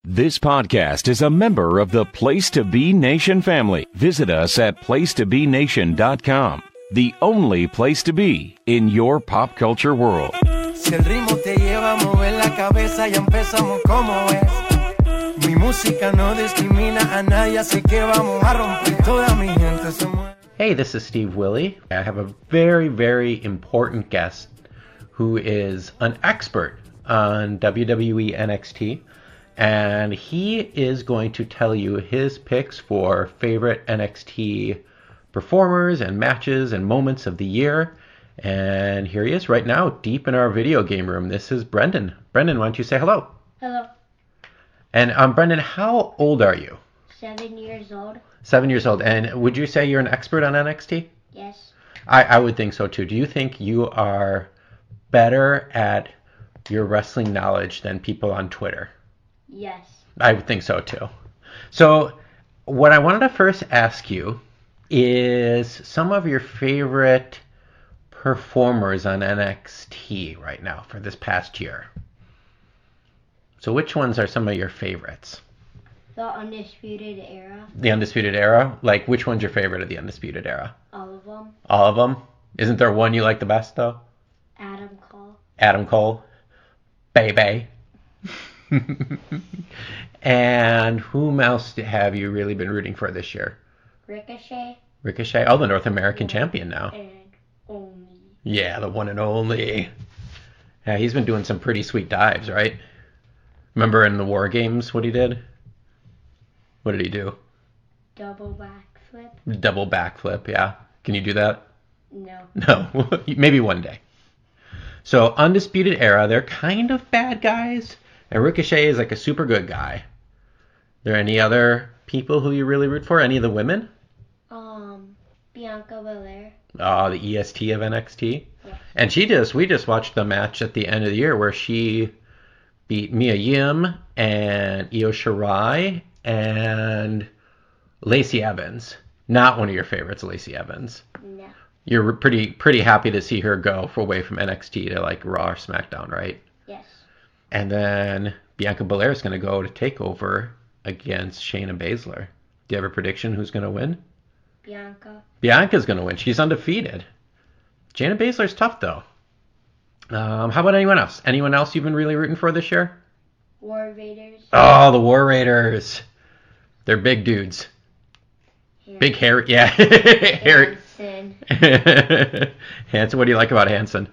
This podcast is a member of the Place to Be Nation family. Visit us at placetobenation.com, the only place to be in your pop culture world. Si el ritmo te lleva a mover la cabeza, ya empezamos como es. Mi música no discrimina a nadie, así que vamos a romper. Toda mi gente se mueve. Hey, this is Steve Wille. I have a very, very important guest who is an expert on WWE NXT, and he is going to tell you his picks for favorite NXT performers and matches and moments of the year. And here he is right now, deep in our video game room. This is Brendan. Brendan, why don't you say hello? Hello. And Brendan, how old are you? 7 years old. 7 years old. And would you say you're an expert on NXT? Yes. I would think so too. Do you think you are better at your wrestling knowledge than people on Twitter? Yes. I would think so too. So what I wanted to first ask you is some of your favorite performers on NXT right now for this past year. So which ones are some of your favorites? The Undisputed Era. The Undisputed Era? Like, which one's your favorite of the Undisputed Era? All of them. All of them? Isn't there one you like the best, though? Adam Cole. Adam Cole. Baby. And whom else have you really been rooting for this year? Ricochet. Ricochet. Oh, the North American champion now. And only. Yeah, the one and only. Yeah, he's been doing some pretty sweet dives, right? Remember in the War Games what he did? What did he do? Double backflip. Double backflip, yeah. Can you do that? No. No. Maybe one day. So, Undisputed Era, they're kind of bad guys. And Ricochet is like a super good guy. There any other people who you really root for? Any of the women? Bianca Belair. Oh, the EST of NXT. Yes. And we just watched the match at the end of the year where she beat Mia Yim and Io Shirai and Lacey Evans. Not one of your favorites, Lacey Evans. No. You're pretty happy to see her go away from NXT to like Raw or SmackDown, right? Yes. And then Bianca Belair is going to go to TakeOver against Shayna Baszler. Do you have a prediction who's going to win? Bianca. Bianca's going to win. She's undefeated. Shayna Baszler's tough, though. How about anyone else? Anyone else you've been really rooting for this year? War Raiders. Oh, the War Raiders. They're big dudes. Harry. Big hair. Yeah. Harry. Hanson. Hanson, what do you like about Hanson?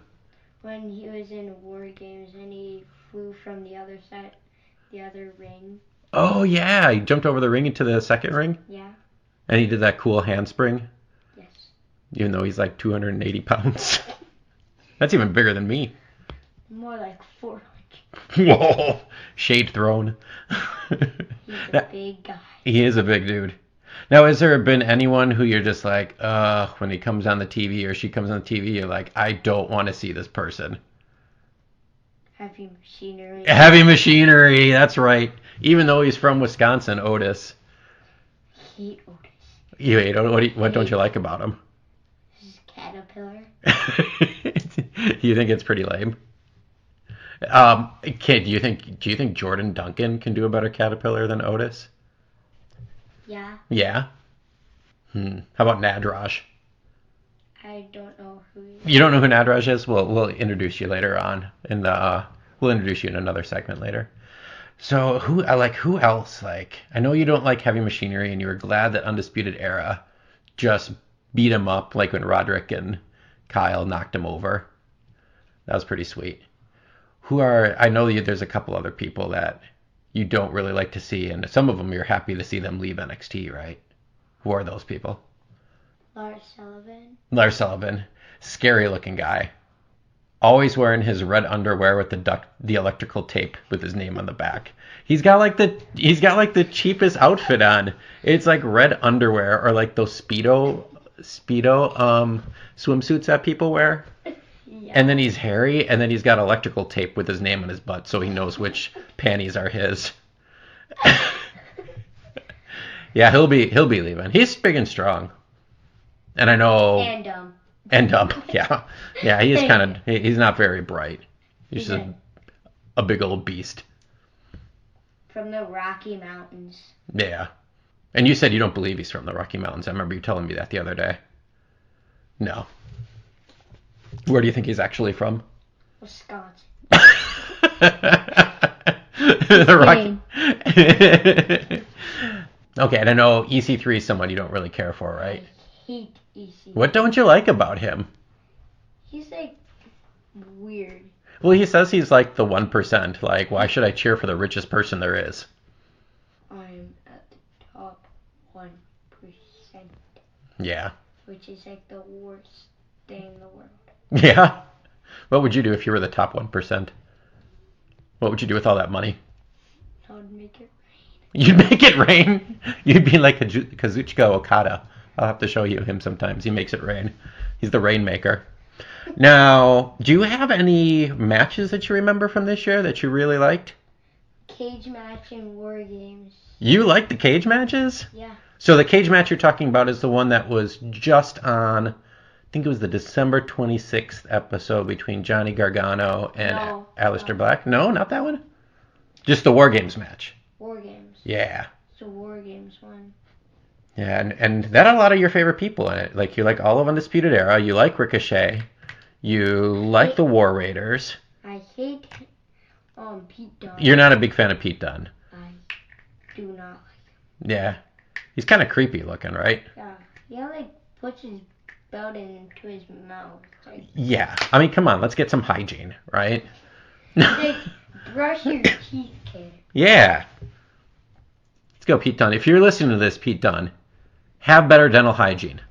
When he was in War Games and he flew from the other side, the other ring. Oh, yeah. He jumped over the ring into the second ring? Yeah. And he did that cool handspring? Yes. Even though he's like 280 pounds. That's even bigger than me. More like 400. Whoa. Shade thrown. He's a big guy. He is a big dude. Now, has there been anyone who you're just like, when he comes on the TV or she comes on the TV, you're like, I don't want to see this person? Heavy Machinery. Heavy Machinery, that's right. Even though he's from Wisconsin, Otis. Hate Otis. You hate Otis? What don't you like about him? His caterpillar. You think it's pretty lame? Kid, do you think Jordan Duncan can do a better caterpillar than Otis? Yeah. Yeah? How about Nadraj? I don't know who he is. You don't know who Nadraj is? We'll introduce you later on. We'll introduce you in another segment later. So who else? Like, I know you don't like Heavy Machinery, and you were glad that Undisputed Era just beat him up, like when Roderick and Kyle knocked him over. That was pretty sweet. I know there's a couple other people that you don't really like to see, and some of them you're happy to see them leave NXT, right? Who are those people? Lars Sullivan. Lars Sullivan. Scary looking guy. Always wearing his red underwear with the electrical tape with his name on the back. He's got like the cheapest outfit on. It's like red underwear or like those speedo swimsuits that people wear. Yeah. And then he's hairy, and then he's got electrical tape with his name on his butt so he knows which panties are his. Yeah, he'll be leaving. He's big and strong. And I know And dumb. Yeah. Yeah, he's not very bright. He's just a big old beast. from the Rocky Mountains. Yeah. And you said you don't believe he's from the Rocky Mountains. I remember you telling me that the other day. No. Where do you think he's actually from? Wisconsin. The Rocky. Okay, and I know EC3 is someone you don't really care for, right? I hate EC3. What don't you like about him? He's like weird. Well, he says he's like the 1%. Like, why should I cheer for the richest person there is? I'm at the top 1%. Yeah. Which is like the worst thing in the world. Yeah? What would you do if you were the top 1%? What would you do with all that money? I would make it rain. You'd make it rain? You'd be like Kazuchika Okada. I'll have to show you him sometimes. He makes it rain. He's the rainmaker. Now, do you have any matches that you remember from this year that you really liked? Cage match and War Games. You liked the cage matches? Yeah. So the cage match you're talking about is the one that was just on, I think it was the December 26th episode between Johnny Gargano and Aleister Black. No, not that one? Just the War Games match. War Games. Yeah. It's a War Games one. Yeah, and that had a lot of your favorite people in it. Like, you like all of Undisputed Era. You like Ricochet. You like the War Raiders. I hate Pete Dunne. You're not a big fan of Pete Dunne. I do not like him. Yeah. He's kind of creepy looking, right? Yeah. He like puts his belt into his mouth. Like, yeah. I mean, come on. Let's get some hygiene, right? like, brush your teeth, kid. Yeah. Let's go, Pete Dunne. If you're listening to this, Pete Dunne, have better dental hygiene.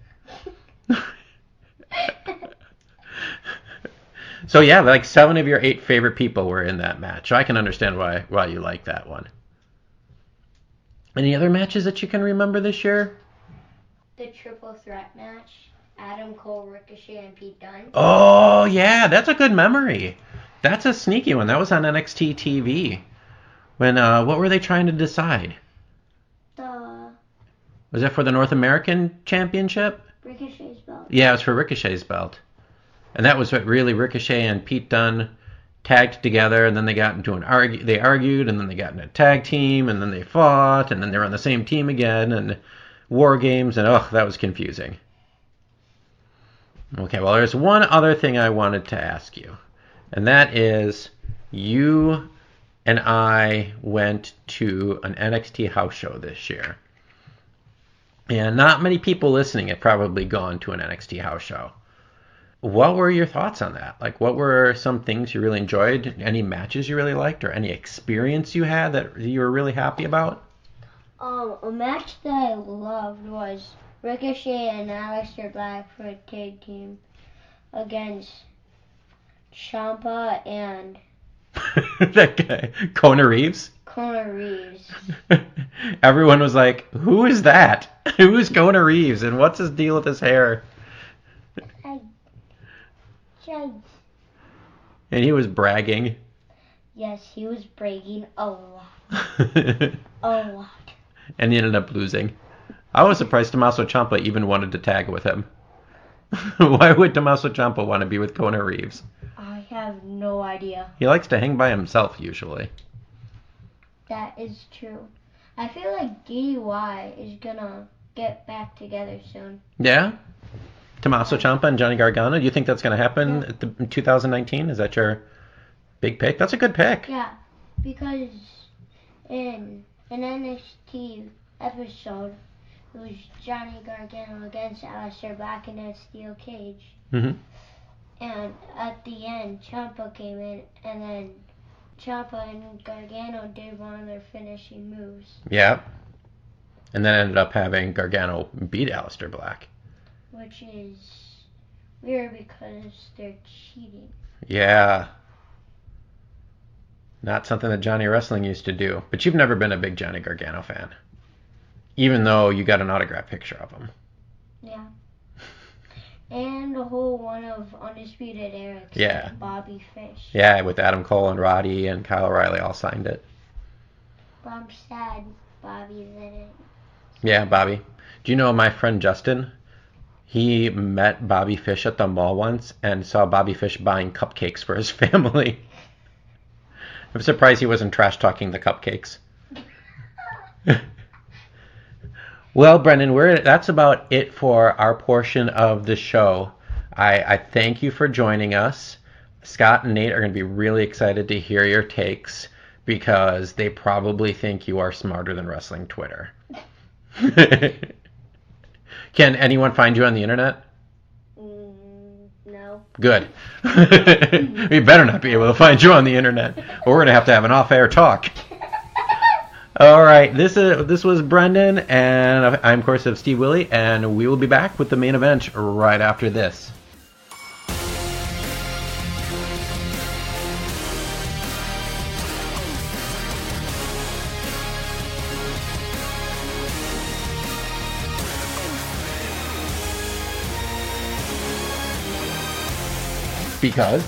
So yeah, like 7 of your 8 favorite people were in that match. So I can understand why you like that one. Any other matches that you can remember this year? The triple threat match. Adam Cole, Ricochet, and Pete Dunne. Oh, yeah. That's a good memory. That's a sneaky one. That was on NXT TV. When, what were they trying to decide? Was that for the North American Championship? Ricochet's belt. Yeah, it was for Ricochet's belt. And that was what really Ricochet and Pete Dunne tagged together, and then they got into they argued, and then they got in a tag team, and then they fought, and then they were on the same team again, and War Games, and that was confusing. Okay, well, there's one other thing I wanted to ask you, and that is, you and I went to an NXT house show this year. And not many people listening have probably gone to an NXT house show. What were your thoughts on that? Like, what were some things you really enjoyed? Any matches you really liked, or any experience you had that you were really happy about? A match that I loved was Ricochet and Aleister Black for a tag team against Ciampa and that guy, Kona Reeves. Kona Reeves. Everyone was like, "Who is that? Who is Kona Reeves? And what's his deal with his hair?" And he was bragging. Yes, he was bragging a lot. A lot. And he ended up losing. I was surprised Tommaso Ciampa even wanted to tag with him. Why would Tommaso Ciampa want to be with Kona Reeves? I have no idea. He likes to hang by himself, usually. That is true. I feel like DDY is gonna get back together soon. Yeah? Tommaso Ciampa and Johnny Gargano? Do you think that's going to happen in 2019? Is that your big pick? That's a good pick. Yeah, because in an NXT episode, it was Johnny Gargano against Aleister Black in a steel cage. Mm-hmm. And at the end, Ciampa came in, and then Ciampa and Gargano did one of their finishing moves. Yeah. And then ended up having Gargano beat Aleister Black. Which is weird because they're cheating. Yeah. Not something that Johnny Wrestling used to do. But you've never been a big Johnny Gargano fan. Even though you got an autograph picture of him. Yeah. And the whole one of Undisputed Era. Yeah. Bobby Fish. Yeah, with Adam Cole and Roddy and Kyle O'Reilly all signed it. But I'm sad Bobby's in it. Yeah, Bobby. Do you know my friend Justin? He met Bobby Fish at the mall once and saw Bobby Fish buying cupcakes for his family. I'm surprised he wasn't trash-talking the cupcakes. Well, Brendan, that's about it for our portion of the show. I thank you for joining us. Scott and Nate are going to be really excited to hear your takes because they probably think you are smarter than wrestling Twitter. Can anyone find you on the internet? No. Good. We better not be able to find you on the internet, or we're going to have an off-air talk. All right, this was Brendan, and I'm, of course, Steve Wille, and we will be back with the main event right after this. Because